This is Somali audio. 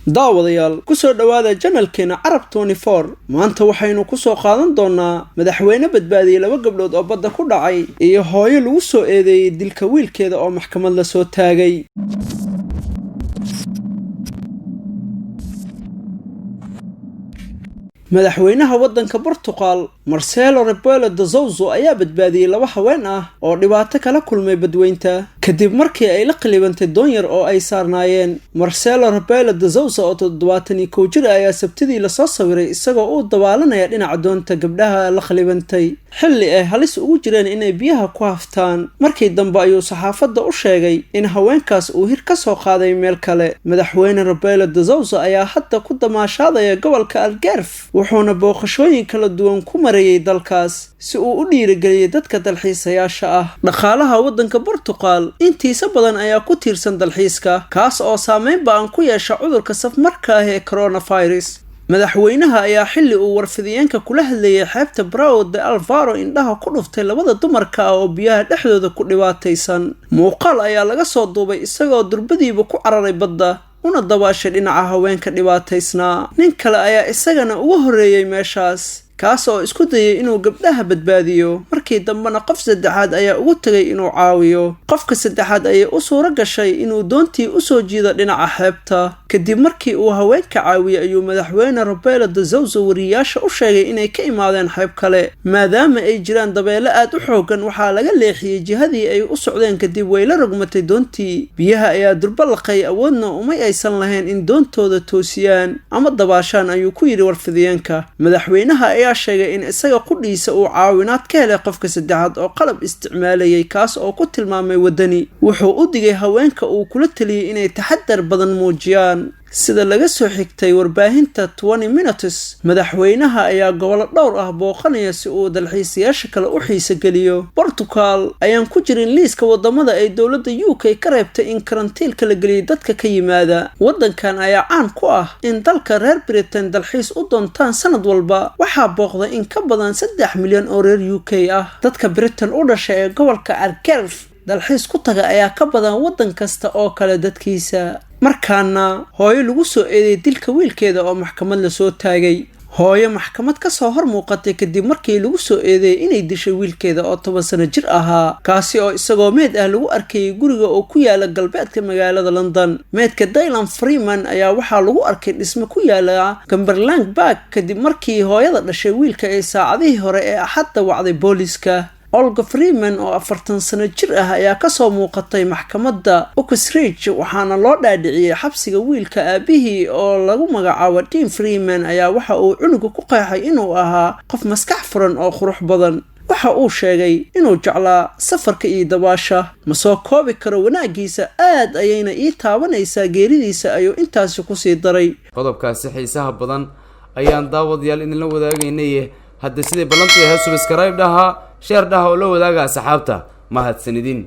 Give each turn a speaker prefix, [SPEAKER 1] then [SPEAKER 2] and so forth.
[SPEAKER 1] daawadayaal ku soo dhawaada channelkeena Arab 24 maanta waxaynu ku soo qaadan doonaa madaxweyne badbaadiyay laba gabdhood oo badda ku dhacay iyo hooyo lagu soo eedeeyay dilka wiilkeeda oo maxkamad la soo taagay. madaxweynaha waddanka Portugal Marcelo Rebelo de Sousa ayaa badbaadiyay laba haween ah oo dhibaato kala kulmay badweynta kadib markii ay la qalibantay doon yar oo ay saarnaayeen. Marcelo Rebelo de Sousa oo 71 jir ayaa sabtidii la soo sawiray isagoo u dabaalanaya dhinaca doonta gabdhaha la qalibantay xilli ay halis ugu jireen inay biyaha ku haftaan. markii dambe ayuu saxaafadda u sheegay in haweenkaas uu hir ka soo qaaday meel kale. madaxweyne Rebelo de Sousa ayaa hadda ku damaashaadaya gobolka Algarve wuxuuna booqashooyin kala duwan ku marayay dalkaas si uu u dhiirigeliyo dadka dalxiisayaasha ah. dhaqaalaha waddanka Portugal intiisa badan ayaa ku tiirsan dalxiiska kaas oo saameyn ba'an ku yeesha cudurka safmarka ah ee coronavirus. madaxweynaha ayaa xilli uu warfidiyeenka kula hadlayay xeebta Praia de Alvaro indhaha ku dhuftay labada dumarka ah oo biyaha dhexdooda ku dhibaataysan. muuqaal ayaa laga soo duubay isagoo durbadiiba ku cararay badda una dabaashay dhinaca haweenka dhibaataysnaa. nin kale ayaa isagana uga horreeyay meeshaas kaas oo isku dayay inuu gabdhaha badbaadiyo. markii dambena qof saddexaad ayaa ugu tagay inuu caawiyo. qofka saddexaad ayay u suura gashay inuu doontii u soo jiido dhinaca xeebta. kadib markii uu haweenka caawiyay ayuu madaxweyne Rebelo de Sousa wariyaasha u sheegay inay ka imaadeen xeeb kale. maadaama ay jiraan dabeelo aad u xoogan waxaa laga leexiyay jihadii ay u socdeen kadib way la rogmatay doontii. biyaha ayaa durba laqay awoodna uma aysan lahayn in doontooda toosiyaan ama dabaashaan ayuu ku yidhi warfidiyeenka. madaxweynaha ayaa sheegay in isaga qudhiisa uu caawinaad ka helay qofka saddexaad oo qalab isticmaalayay kaas oo ku tilmaamay wadani. wuxuu u digay haweenka uu kula taliyay inay taxadar badan muujiyaan. sida laga soo xigtay warbaahinta 20 Minutes madaxweynaha ayaa gobolo dhowr ah booqanaya si uu dalxiisayaasha kale u xiiso geliyo. Portugal ayaan ku jirin liiska wadamada ay dowladda UK ka reebtay in karantiilka la geliyo dadka ka yimaada. waddankan ayaa caan ku ah in dalka reer Britain dalxiis u doontaan sanad walba. waxaa booqda in ka badan 3 milyan oo reer UK ah. dadka Britain u dhashay ee gobolka Algarve dalxiis ku taga ayaa ka badan waddan kasta oo kale dadkiisa. markaana hooyo lagu soo eedeeyay dilka wiilkeeda oo maxkamad la soo taagay. hooyo maxkamad ka soo hor muuqatay kadib markii lagu soo eedeeyay inay dishay wiilkeeda oo 10 sano jir ahaa kaasi oo isagoo meed ah lagu arkay guriga oo ku yaala galbeedka magaalada London. meedka Dylan Freeman ayaa waxaa lagu arkay dhisme ku yaala Cumberland Park kadib markii hooyada dhashay wiilka ay saacadihii hore ee Axadda wacday booliska. Olga Freeman oo 40 sano jir ah ayaa ka soo muuqatay maxkamadda Uxbridge waxaana loo dhaadhiciyay xabsiga wiilka. aabihii oo lagu magacaabo Dean Freeman ayaa waxa uu cunuga ku qeexay inuu ahaa qof maskax furan oo qurux badan. waxa uu sheegay inuu jeclaa safarka iyo dabaasha. ma soo koobi karo wanaagiisa aad ayayna ii taabanaysaa geeridiisa ayuu intaasi ku sii daray.
[SPEAKER 2] qodobkaasi xiisaha badan ayaan daawadayaal idinla wadaagaynay. hadda sidii ballantii subscribe dhaha share dhaha oo la wadaaga asxaabta mahadsanidin.